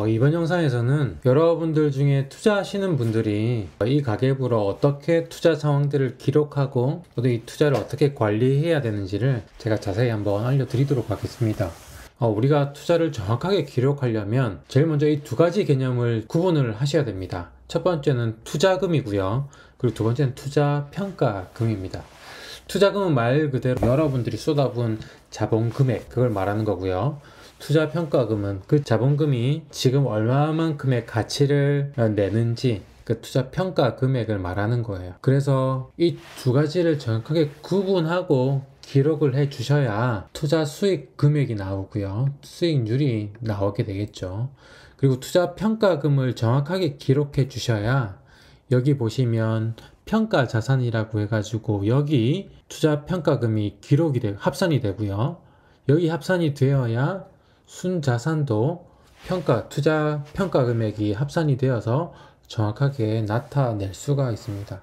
이번 영상에서는 여러분들 중에 투자하시는 분들이 이 가계부로 어떻게 투자 상황들을 기록하고 또 이 투자를 어떻게 관리해야 되는지를 제가 자세히 한번 알려드리도록 하겠습니다. 우리가 투자를 정확하게 기록하려면 제일 먼저 이 두 가지 개념을 구분을 하셔야 됩니다. 첫 번째는 투자금이고요. 그리고 두 번째는 투자평가금입니다. 투자금은 말 그대로 여러분들이 쏟아부은 자본 금액, 그걸 말하는 거고요. 투자평가금은 그 자본금이 지금 얼마만큼의 가치를 내는지 그 투자평가 금액을 말하는 거예요. 그래서 이 두 가지를 정확하게 구분하고 기록을 해 주셔야 투자 수익 금액이 나오고요. 수익률이 나오게 되겠죠. 그리고 투자평가금을 정확하게 기록해 주셔야 여기 보시면 평가자산이라고 해가지고 여기 투자평가금이 합산이 되고요. 여기 합산이 되어야 순자산도 투자 평가 금액이 합산이 되어서 정확하게 나타낼 수가 있습니다.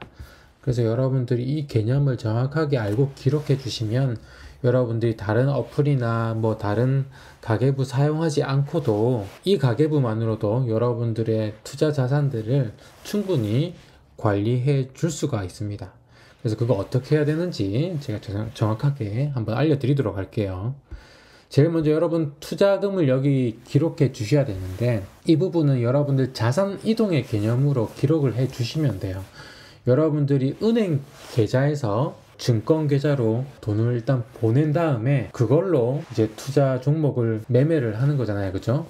그래서 여러분들이 이 개념을 정확하게 알고 기록해 주시면 여러분들이 다른 어플이나 다른 가계부 사용하지 않고도 이 가계부만으로도 여러분들의 투자 자산들을 충분히 관리해 줄 수가 있습니다. 그래서 그거 어떻게 해야 되는지 제가 정확하게 한번 알려드리도록 할게요. 제일 먼저 여러분 투자금을 여기 기록해 주셔야 되는데 이 부분은 여러분들 자산 이동의 개념으로 기록을 해 주시면 돼요. 여러분들이 은행 계좌에서 증권 계좌로 돈을 일단 보낸 다음에 그걸로 이제 투자 종목을 매매를 하는 거잖아요. 그죠?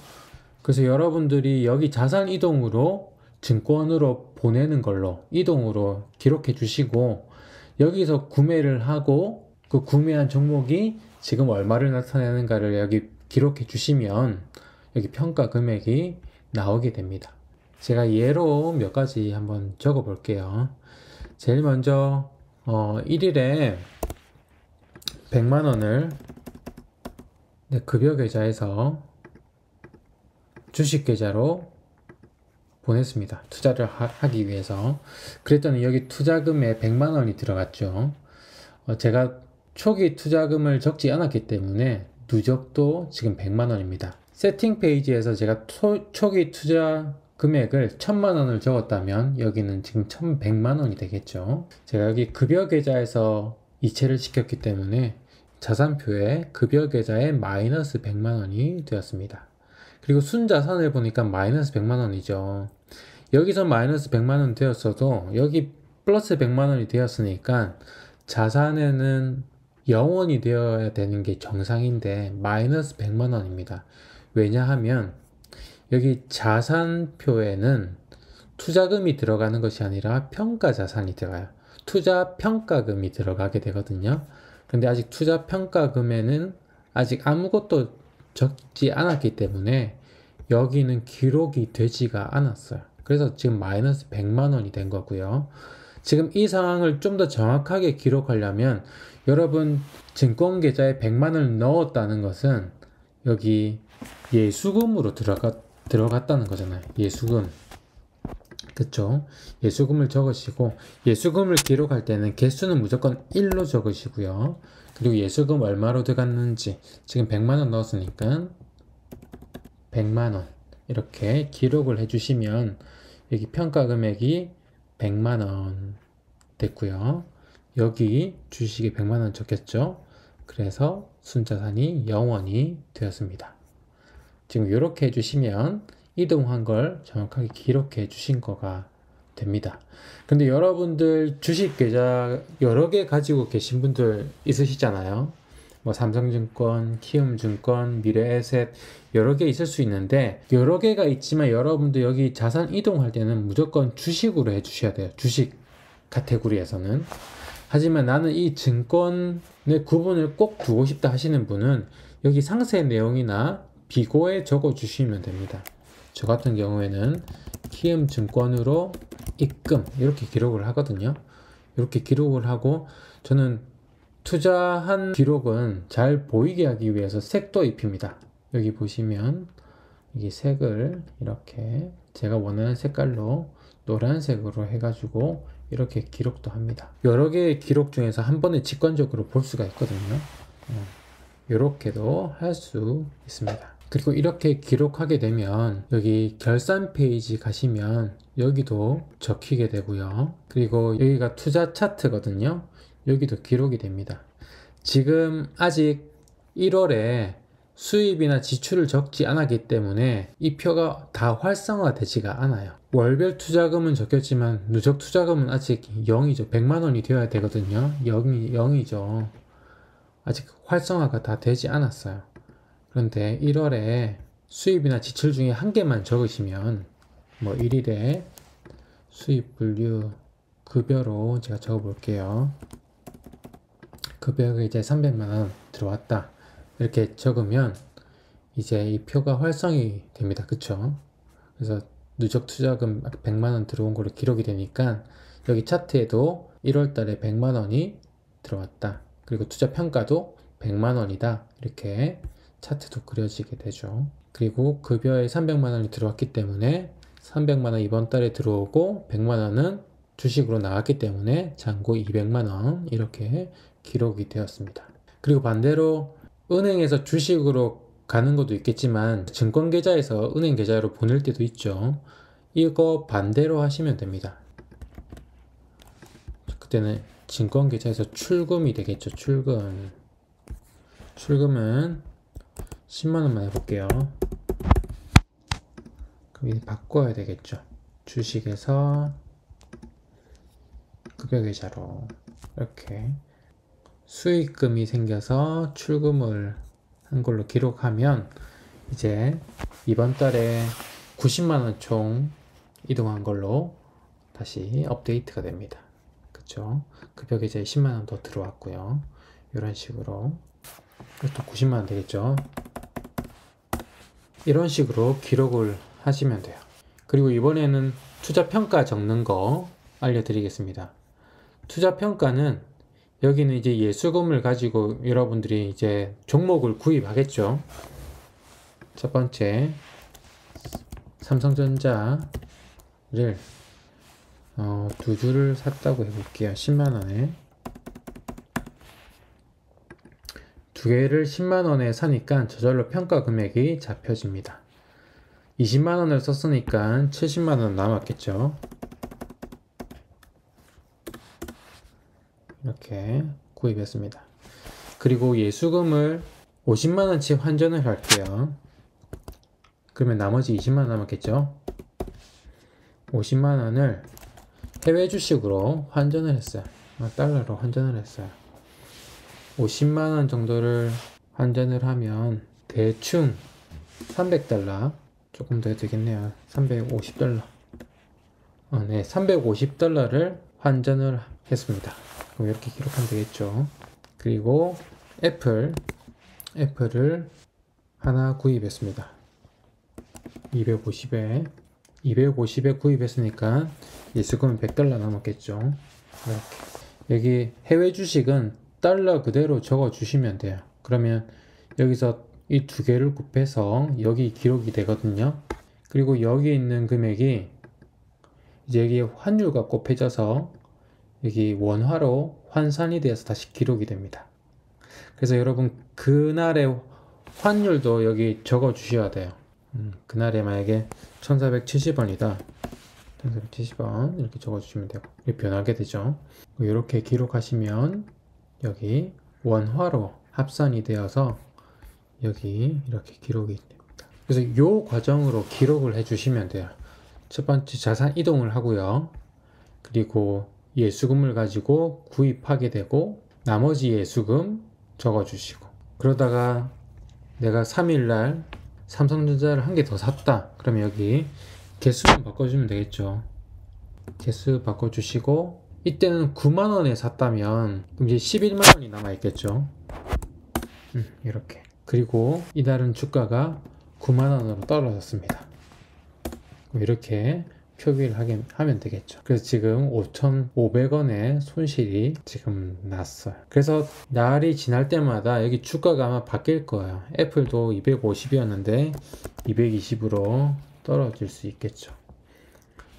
그래서 여러분들이 여기 자산 이동으로 증권으로 보내는 걸로 이동으로 기록해 주시고 여기서 구매를 하고 그 구매한 종목이 지금 얼마를 나타내는가를 여기 기록해 주시면 여기 평가 금액이 나오게 됩니다. 제가 예로 몇 가지 한번 적어 볼게요. 제일 먼저 1일에 100만원을 급여 계좌에서 주식 계좌로 보냈습니다. 투자를 하기 위해서. 그랬더니 여기 투자금에 100만원이 들어갔죠. 제가 초기 투자금을 적지 않았기 때문에 누적도 지금 100만원입니다. 세팅 페이지에서 제가 초기 투자 금액을 1000만원을 적었다면 여기는 지금 1100만원이 되겠죠. 제가 여기 급여 계좌에서 이체를 시켰기 때문에 자산표에 급여 계좌에 마이너스 100만원이 되었습니다. 그리고 순자산을 보니까 마이너스 100만원이죠. 여기서 마이너스 100만원 되었어도 여기 플러스 100만원이 되었으니까 자산에는 0원이 되어야 되는 게 정상인데 마이너스 100만원입니다. 왜냐하면 여기 자산표에는 투자금이 들어가는 것이 아니라 평가자산이 들어가요. 투자평가금이 들어가게 되거든요. 근데 아직 투자평가금에는 아직 아무것도 적지 않았기 때문에 여기는 기록이 되지가 않았어요. 그래서 지금 마이너스 100만원이 된 거고요. 지금 이 상황을 좀 더 정확하게 기록하려면 여러분 증권 계좌에 100만원을 넣었다는 것은 여기 예수금으로 들어갔다는 거잖아요. 예수금. 그쵸? 예수금을 적으시고 예수금을 기록할 때는 개수는 무조건 1로 적으시고요. 그리고 예수금 얼마로 들어갔는지 지금 100만원 넣었으니까 100만원 이렇게 기록을 해주시면 여기 평가 금액이 100만원 됐고요. 여기 주식에 100만원 적겠죠. 그래서 순자산이 0원이 되었습니다. 지금 이렇게 해주시면 이동한 걸 정확하게 기록해 주신 거가 됩니다. 근데 여러분들 주식 계좌 여러 개 가지고 계신 분들 있으시잖아요. 삼성증권, 키움증권, 미래에셋 여러 개 있을 수 있는데 여러 개가 있지만 여러분들 여기 자산 이동할 때는 무조건 주식으로 해주셔야 돼요. 주식 카테고리에서는. 하지만 나는 이 증권의 구분을 꼭 두고 싶다 하시는 분은 여기 상세 내용이나 비고에 적어 주시면 됩니다. 저 같은 경우에는 키움증권으로 입금 이렇게 기록을 하거든요. 이렇게 기록을 하고 저는 투자한 기록은 잘 보이게 하기 위해서 색도 입힙니다. 여기 보시면 이 색을 이렇게 제가 원하는 색깔로 노란색으로 해가지고 이렇게 기록도 합니다. 여러 개의 기록 중에서 한 번에 직관적으로 볼 수가 있거든요. 이렇게도 할 수 있습니다. 그리고 이렇게 기록하게 되면 여기 결산 페이지 가시면 여기도 적히게 되고요. 그리고 여기가 투자 차트거든요. 여기도 기록이 됩니다. 지금 아직 1월에 수입이나 지출을 적지 않았기 때문에 이 표가 다 활성화되지가 않아요. 월별 투자금은 적혔지만 누적 투자금은 아직 0이죠. 100만 원이 되어야 되거든요. 0이죠. 아직 활성화가 다 되지 않았어요. 그런데 1월에 수입이나 지출 중에 한 개만 적으시면 뭐 1일에 수입 분류 급여로 제가 적어 볼게요. 급여가 이제 300만 원 들어왔다. 이렇게 적으면 이제 이 표가 활성이 됩니다. 그쵸? 그래서 누적 투자금 100만 원 들어온 걸로 기록이 되니까 여기 차트에도 1월 달에 100만 원이 들어왔다. 그리고 투자 평가도 100만 원이다. 이렇게 차트도 그려지게 되죠. 그리고 급여에 300만 원이 들어왔기 때문에 300만 원 이번 달에 들어오고 100만 원은 주식으로 나왔기 때문에 잔고 200만 원 이렇게 기록이 되었습니다. 그리고 반대로 은행에서 주식으로 가는 것도 있겠지만 증권계좌에서 은행 계좌로 보낼 때도 있죠. 이거 반대로 하시면 됩니다. 그때는 증권계좌에서 출금이 되겠죠. 출금은 10만원만 해볼게요. 그럼 이제 바꿔야 되겠죠. 주식에서 급여계좌로 이렇게 수익금이 생겨서 출금을 한 걸로 기록하면 이제 이번 달에 90만원 총 이동한 걸로 다시 업데이트가 됩니다. 그쵸? 급여계좌에 10만원 더 들어왔고요. 이런 식으로 이것도 90만원 되겠죠? 이런 식으로 기록을 하시면 돼요. 그리고 이번에는 투자평가 적는 거 알려드리겠습니다. 투자평가는 여기는 이제 예수금을 가지고 여러분들이 이제 종목을 구입하겠죠. 첫 번째 삼성전자를 두 주를 샀다고 해볼게요. 10만원에 두 개를 10만원에 사니까 저절로 평가 금액이 잡혀집니다. 20만원을 썼으니까 70만원 남았겠죠. 이렇게 구입했습니다. 그리고 예수금을 50만원치 환전을 할게요. 그러면 나머지 20만원 남았겠죠. 50만원을 해외 주식으로 환전을 했어요. 달러로 환전을 했어요. 50만원 정도를 환전을 하면 대충 300달러, 조금 더 해도 되겠네요. 350달러. 네, 350달러를 환전을 했습니다. 그럼 이렇게 기록하면 되겠죠. 그리고 애플을 하나 구입했습니다. 250에 구입했으니까 예수금은 100달러 남았겠죠. 이렇게. 여기 해외 주식은 달러 그대로 적어 주시면 돼요. 그러면 여기서 이 두 개를 곱해서 여기 기록이 되거든요. 그리고 여기 있는 금액이 이제 여기 환율과 곱해져서 여기 원화로 환산이 되어서 다시 기록이 됩니다. 그래서 여러분 그날의 환율도 여기 적어 주셔야 돼요. 그날에 만약에 1470원이다 1470원 이렇게 적어 주시면 되고 이렇게 변하게 되죠. 이렇게 기록하시면 여기 원화로 합산이 되어서 여기 이렇게 기록이 됩니다. 그래서 이 과정으로 기록을 해 주시면 돼요. 첫 번째 자산 이동을 하고요. 그리고 예수금을 가지고 구입하게 되고 나머지 예수금 적어 주시고 그러다가 내가 3일날 삼성전자를 한 개 더 샀다. 그러면 여기 개수만 바꿔주면 되겠죠. 개수 바꿔주시고 이때는 9만원에 샀다면 그럼 이제 11만원이 남아있겠죠. 이렇게. 그리고 이날은 주가가 9만원으로 떨어졌습니다. 이렇게 표기를 하면 되겠죠. 그래서 지금 5,500원의 손실이 지금 났어요. 그래서 날이 지날 때마다 여기 주가가 아마 바뀔 거예요. 애플도 250이었는데 220으로 떨어질 수 있겠죠.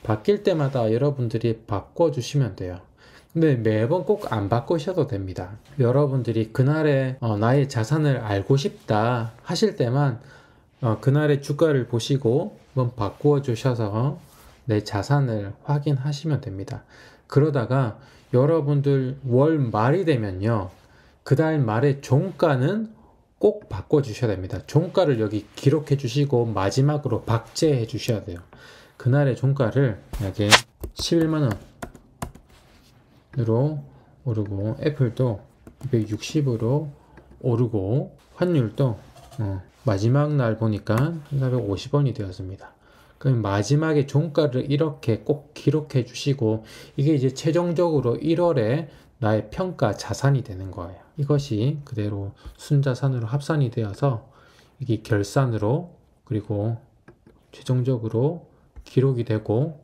바뀔 때마다 여러분들이 바꿔주시면 돼요. 근데 매번 꼭 안 바꾸셔도 됩니다. 여러분들이 그날의 나의 자산을 알고 싶다 하실 때만 그날의 주가를 보시고 한번 바꾸어 주셔서 내 자산을 확인하시면 됩니다. 그러다가 여러분들 월 말이 되면요, 그달 말의 종가는 꼭 바꿔 주셔야 됩니다. 종가를 여기 기록해 주시고 마지막으로 박제해 주셔야 돼요. 그날의 종가를 여기 11만원으로 오르고, 애플도 260으로 오르고, 환율도 마지막 날 보니까 450원이 되었습니다. 그럼 마지막에 종가를 이렇게 꼭 기록해 주시고, 이게 이제 최종적으로 1월에 나의 평가 자산이 되는 거예요. 이것이 그대로 순자산으로 합산이 되어서 이게 결산으로, 그리고 최종적으로 기록이 되고,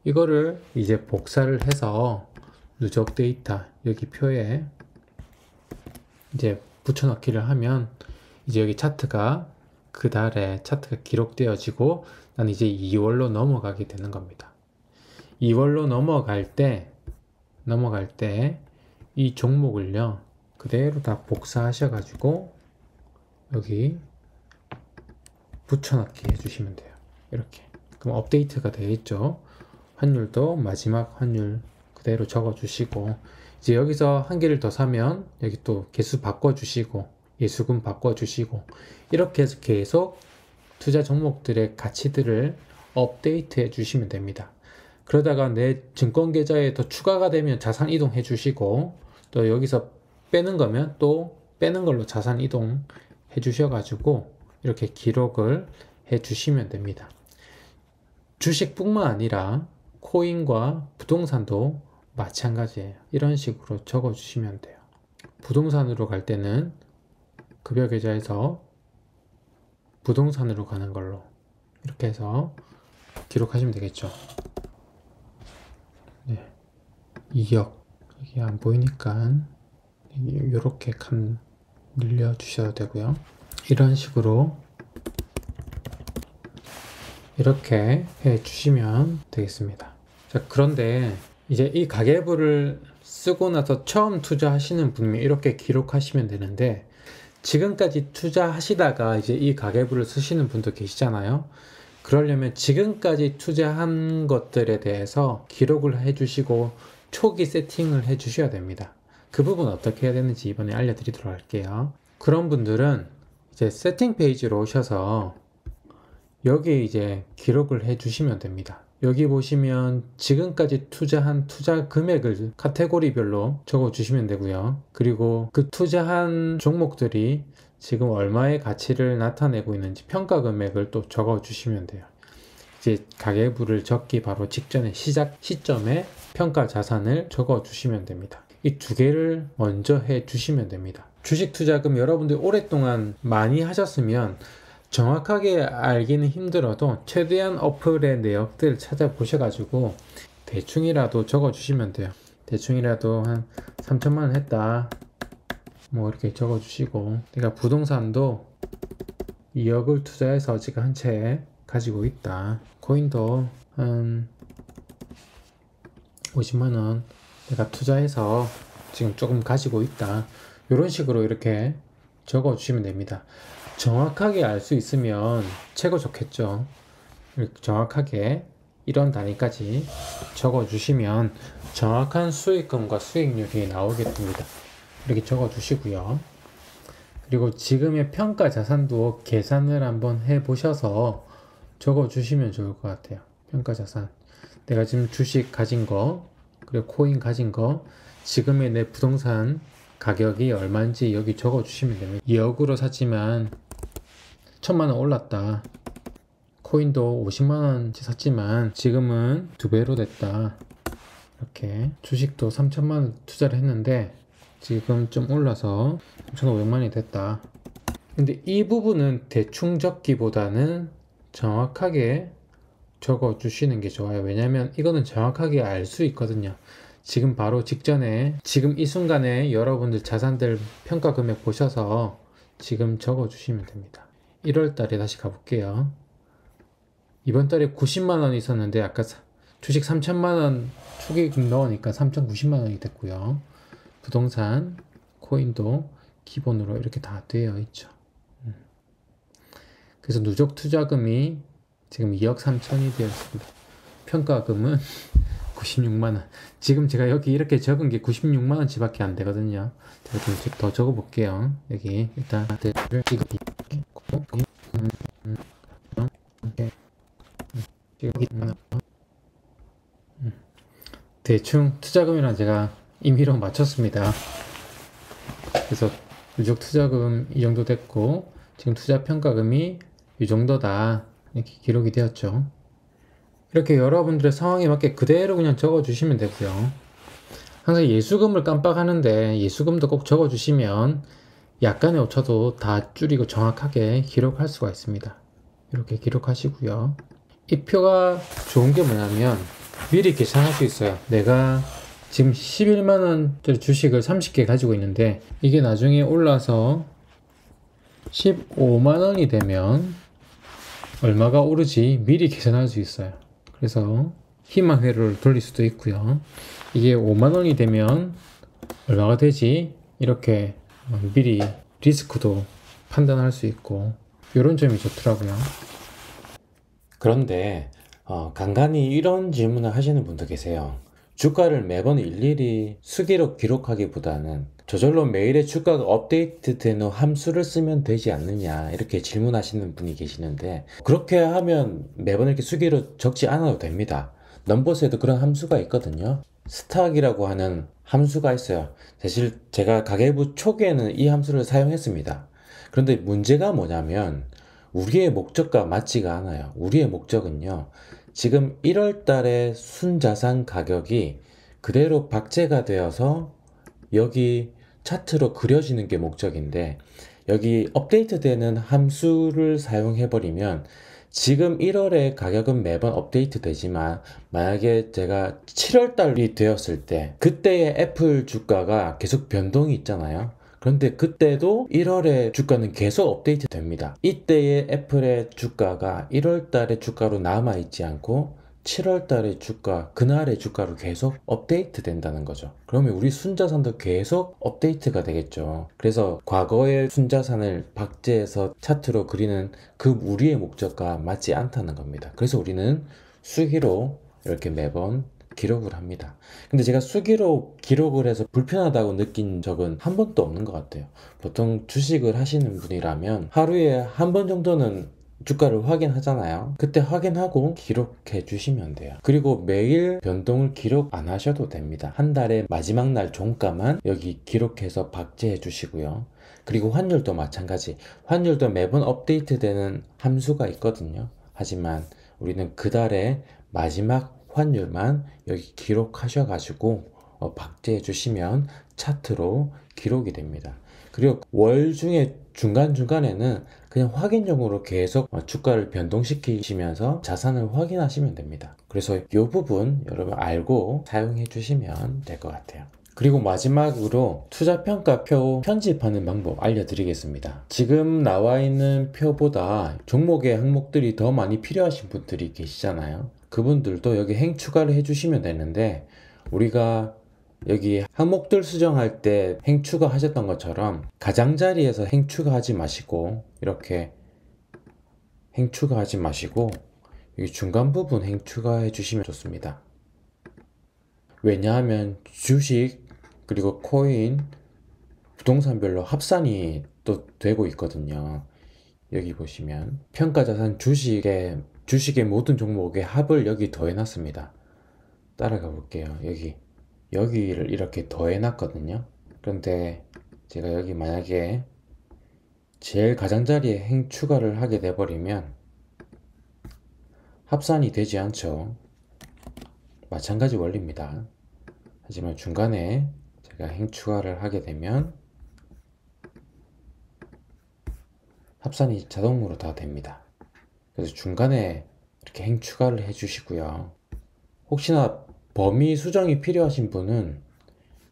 이거를 이제 복사를 해서 누적 데이터 여기 표에 이제 붙여넣기를 하면 이제 여기 차트가, 그 달에 차트가 기록되어지고 난 이제 2월로 넘어가게 되는 겁니다. 2월로 넘어갈 때 이 종목을요 그대로 다 복사하셔가지고 여기 붙여넣기 해주시면 돼요. 이렇게. 그럼 업데이트가 되어 있죠. 환율도 마지막 환율 그대로 적어주시고, 이제 여기서 한 개를 더 사면 여기 또 개수 바꿔주시고 예수금 바꿔주시고, 이렇게 해서 계속 투자 종목들의 가치들을 업데이트 해주시면 됩니다. 그러다가 내 증권 계좌에 더 추가가 되면 자산 이동해 주시고, 또 여기서 빼는 거면 또 빼는 걸로 자산 이동 해 주셔가지고 이렇게 기록을 해 주시면 됩니다. 주식뿐만 아니라 코인과 부동산도 마찬가지예요. 이런 식으로 적어 주시면 돼요. 부동산으로 갈 때는 급여 계좌에서 부동산으로 가는 걸로 이렇게 해서 기록하시면 되겠죠. 네. 2억 이게 안 보이니까 이렇게 칸 늘려 주셔도 되고요. 이런 식으로 이렇게 해 주시면 되겠습니다. 자, 그런데 이제 이 가계부를 쓰고 나서 처음 투자하시는 분이 이렇게 기록하시면 되는데, 지금까지 투자하시다가 이제 이 가계부를 쓰시는 분도 계시잖아요. 그러려면 지금까지 투자한 것들에 대해서 기록을 해주시고 초기 세팅을 해 주셔야 됩니다. 그 부분 어떻게 해야 되는지 이번에 알려드리도록 할게요. 그런 분들은 이제 세팅 페이지로 오셔서 여기 이제 기록을 해 주시면 됩니다. 여기 보시면 지금까지 투자한 투자 금액을 카테고리별로 적어 주시면 되고요. 그리고 그 투자한 종목들이 지금 얼마의 가치를 나타내고 있는지 평가 금액을 또 적어 주시면 돼요. 이제 가계부를 적기 바로 직전에 시작 시점에 평가 자산을 적어 주시면 됩니다. 이 두 개를 먼저 해 주시면 됩니다. 주식 투자금 여러분들 오랫동안 많이 하셨으면 정확하게 알기는 힘들어도 최대한 어플의 내역들 찾아보셔가지고 대충이라도 적어 주시면 돼요. 대충이라도 한 3천만원 했다 뭐 이렇게 적어 주시고, 내가 부동산도 2억을 투자해서 지금 한 채 가지고 있다, 코인도 한 50만원 내가 투자해서 지금 조금 가지고 있다, 이런 식으로 이렇게 적어 주시면 됩니다. 정확하게 알 수 있으면 최고 좋겠죠. 정확하게 이런 단위까지 적어 주시면 정확한 수익금과 수익률이 나오게 됩니다. 이렇게 적어 주시고요. 그리고 지금의 평가 자산도 계산을 한번 해 보셔서 적어 주시면 좋을 것 같아요. 평가 자산, 내가 지금 주식 가진 거, 그리고 코인 가진 거, 지금의 내 부동산 가격이 얼마인지 여기 적어 주시면 됩니다. 2억으로 샀지만 1000만원 올랐다, 코인도 50만원 샀지만 지금은 2배로 됐다, 이렇게 주식도 3천만원 투자를 했는데 지금 좀 올라서 3,500만원이 됐다. 근데 이 부분은 대충 적기보다는 정확하게 적어 주시는 게 좋아요. 왜냐면 이거는 정확하게 알 수 있거든요. 지금 바로 직전에, 지금 이 순간에 여러분들 자산들 평가 금액 보셔서 지금 적어 주시면 됩니다. 1월 달에 다시 가볼게요. 이번 달에 90만원 있었는데 아까 주식 3천만원 초기금 넣으니까 3,090만원이 됐고요. 부동산, 코인도 기본으로 이렇게 다 되어 있죠. 그래서 누적 투자금이 지금 2억 3천이 되었습니다. 평가금은 96만원. 지금 제가 여기 이렇게 적은 게 96만원치 밖에 안 되거든요. 제가 좀 더 적어 볼게요. 여기 일단 대충 투자금이랑 제가 임의로 맞췄습니다. 그래서 누적 투자금 이 정도 됐고 지금 투자 평가금이 이 정도다 이렇게 기록이 되었죠. 이렇게 여러분들의 상황에 맞게 그대로 그냥 적어 주시면 되고요. 항상 예수금을 깜빡하는데 예수금도 꼭 적어 주시면 약간의 오차도 다 줄이고 정확하게 기록할 수가 있습니다. 이렇게 기록하시고요. 이 표가 좋은 게 뭐냐면 미리 계산할 수 있어요. 내가 지금 11만원짜리 주식을 30개 가지고 있는데 이게 나중에 올라서 15만원이 되면 얼마가 오르지 미리 계산할 수 있어요. 그래서 희망 회로를 돌릴 수도 있고요. 이게 5만원이 되면 얼마가 되지 이렇게 미리 리스크도 판단할 수 있고 이런 점이 좋더라고요. 그런데 간간히 이런 질문을 하시는 분도 계세요. 주가를 매번 일일이 수기로 기록하기보다는 저절로 매일의 주가가 업데이트되는 함수를 쓰면 되지 않느냐 이렇게 질문하시는 분이 계시는데 그렇게 하면 매번 이렇게 수기로 적지 않아도 됩니다. 넘버스에도 그런 함수가 있거든요. 스탁이라고 하는 함수가 있어요. 사실 제가 가계부 초기에는 이 함수를 사용했습니다. 그런데 문제가 뭐냐면 우리의 목적과 맞지가 않아요. 우리의 목적은요. 지금 1월 달에 순자산 가격이 그대로 박제가 되어서 여기 차트로 그려지는 게 목적인데 여기 업데이트 되는 함수를 사용해 버리면 지금 1월에 가격은 매번 업데이트 되지만 만약에 제가 7월 달이 되었을 때 그때의 애플 주가가 계속 변동이 있잖아요. 그런데 그때도 1월에 주가는 계속 업데이트 됩니다. 이때의 애플의 주가가 1월 달의 주가로 남아있지 않고 7월 달의 주가, 그날의 주가로 계속 업데이트 된다는 거죠. 그러면 우리 순자산도 계속 업데이트가 되겠죠. 그래서 과거의 순자산을 박제해서 차트로 그리는 그 우리의 목적과 맞지 않다는 겁니다. 그래서 우리는 수기로 이렇게 매번 기록을 합니다. 근데 제가 수기로 기록을 해서 불편하다고 느낀 적은 한 번도 없는 것 같아요. 보통 주식을 하시는 분이라면 하루에 한 번 정도는 주가를 확인하잖아요. 그때 확인하고 기록해 주시면 돼요. 그리고 매일 변동을 기록 안 하셔도 됩니다. 한 달의 마지막 날 종가만 여기 기록해서 박제해 주시고요. 그리고 환율도 마찬가지. 환율도 매번 업데이트 되는 함수가 있거든요. 하지만 우리는 그 달의 마지막 환율만 여기 기록하셔가지고 박제해 주시면 차트로 기록이 됩니다. 그리고 월 중에 중간중간에는 그냥 확인용으로 계속 주가를 변동시키시면서 자산을 확인하시면 됩니다. 그래서 이 부분 여러분 알고 사용해 주시면 될 것 같아요. 그리고 마지막으로 투자평가표 편집하는 방법 알려드리겠습니다. 지금 나와 있는 표보다 종목의 항목들이 더 많이 필요하신 분들이 계시잖아요. 그분들도 여기 행 추가를 해주시면 되는데 우리가 여기 항목들 수정할 때 행 추가하셨던 것처럼 가장자리에서 행 추가하지 마시고 이렇게 행 추가하지 마시고 여기 중간 부분 행 추가해 주시면 좋습니다. 왜냐하면 주식 그리고 코인 부동산별로 합산이 또 되고 있거든요. 여기 보시면 평가자산 주식의 모든 종목의 합을 여기 더해놨습니다. 따라가 볼게요. 여기를 이렇게 더해놨거든요. 그런데 제가 여기 만약에 제일 가장자리에 행 추가를 하게 돼버리면 합산이 되지 않죠. 마찬가지 원리입니다. 하지만 중간에 제가 행 추가를 하게 되면 합산이 자동으로 다 됩니다. 그래서 중간에 이렇게 행 추가를 해 주시고요. 혹시나 범위 수정이 필요하신 분은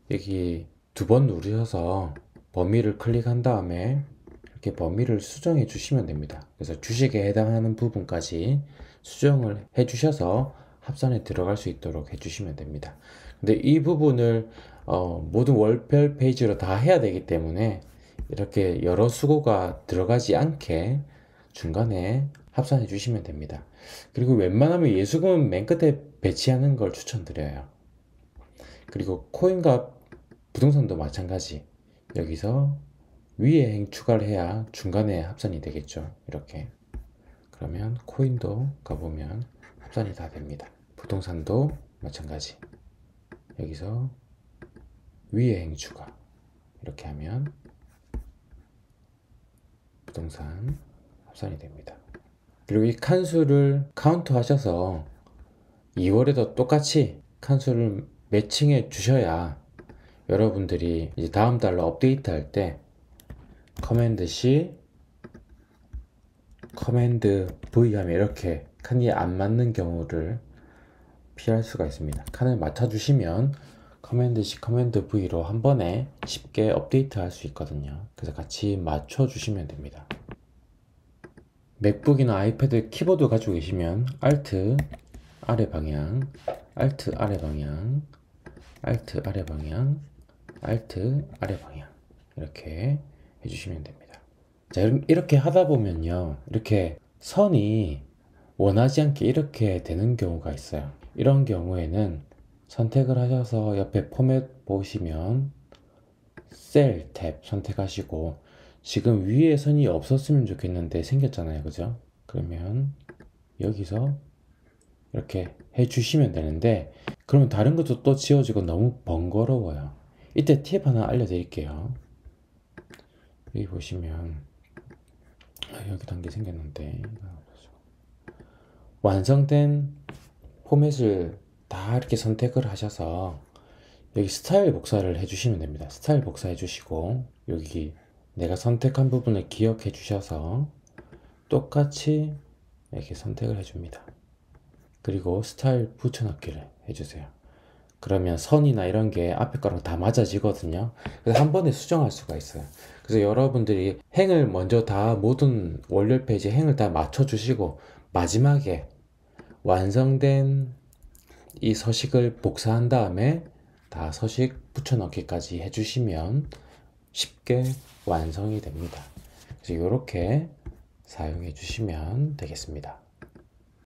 여기 두 번 누르셔서 범위를 클릭한 다음에 이렇게 범위를 수정해 주시면 됩니다. 그래서 주식에 해당하는 부분까지 수정을 해 주셔서 합산에 들어갈 수 있도록 해 주시면 됩니다. 근데 이 부분을 모든 월별 페이지로 다 해야 되기 때문에 이렇게 여러 수고가 들어가지 않게 중간에 합산해 주시면 됩니다. 그리고 웬만하면 예수금은 맨 끝에 배치하는 걸 추천드려요. 그리고 코인과 부동산도 마찬가지. 여기서 위에 행 추가를 해야 중간에 합산이 되겠죠. 이렇게. 그러면 코인도 가보면 합산이 다 됩니다. 부동산도 마찬가지. 여기서 위에 행 추가. 이렇게 하면 부동산 합산이 됩니다. 그리고 이 칸수를 카운트 하셔서 2월에도 똑같이 칸수를 매칭해 주셔야 여러분들이 이제 다음 달로 업데이트 할 때 커맨드 C, 커맨드 V 하면 이렇게 칸이 안 맞는 경우를 피할 수가 있습니다. 칸을 맞춰주시면 커맨드 C, 커맨드 V로 한 번에 쉽게 업데이트 할 수 있거든요. 그래서 같이 맞춰주시면 됩니다. 맥북이나 아이패드 키보드 가지고 계시면 Alt 아래 방향, Alt 아래 방향, Alt 아래 방향, Alt 아래 방향 이렇게 해주시면 됩니다. 자, 이렇게 하다 보면요, 이렇게 선이 원하지 않게 이렇게 되는 경우가 있어요. 이런 경우에는 선택을 하셔서 옆에 포맷 보시면 셀 탭 선택하시고, 지금 위에 선이 없었으면 좋겠는데 생겼잖아요, 그죠? 그러면 여기서 이렇게 해주시면 되는데, 그러면 다른 것도 또 지워지고 너무 번거로워요. 이때 팁 하나 알려드릴게요. 여기 보시면 여기 단계 생겼는데, 완성된 포맷을 다 이렇게 선택을 하셔서 여기 스타일 복사를 해주시면 됩니다. 스타일 복사해 주시고 여기 내가 선택한 부분을 기억해 주셔서 똑같이 이렇게 선택을 해줍니다. 그리고 스타일 붙여넣기를 해주세요. 그러면 선이나 이런 게 앞에 거랑 다 맞아지거든요. 그래서 한 번에 수정할 수가 있어요. 그래서 여러분들이 행을 먼저 다 모든 월별 페이지 행을 다 맞춰주시고 마지막에 완성된 이 서식을 복사한 다음에 다 서식 붙여넣기까지 해주시면 쉽게 완성이 됩니다. 그래서 이렇게 사용해 주시면 되겠습니다.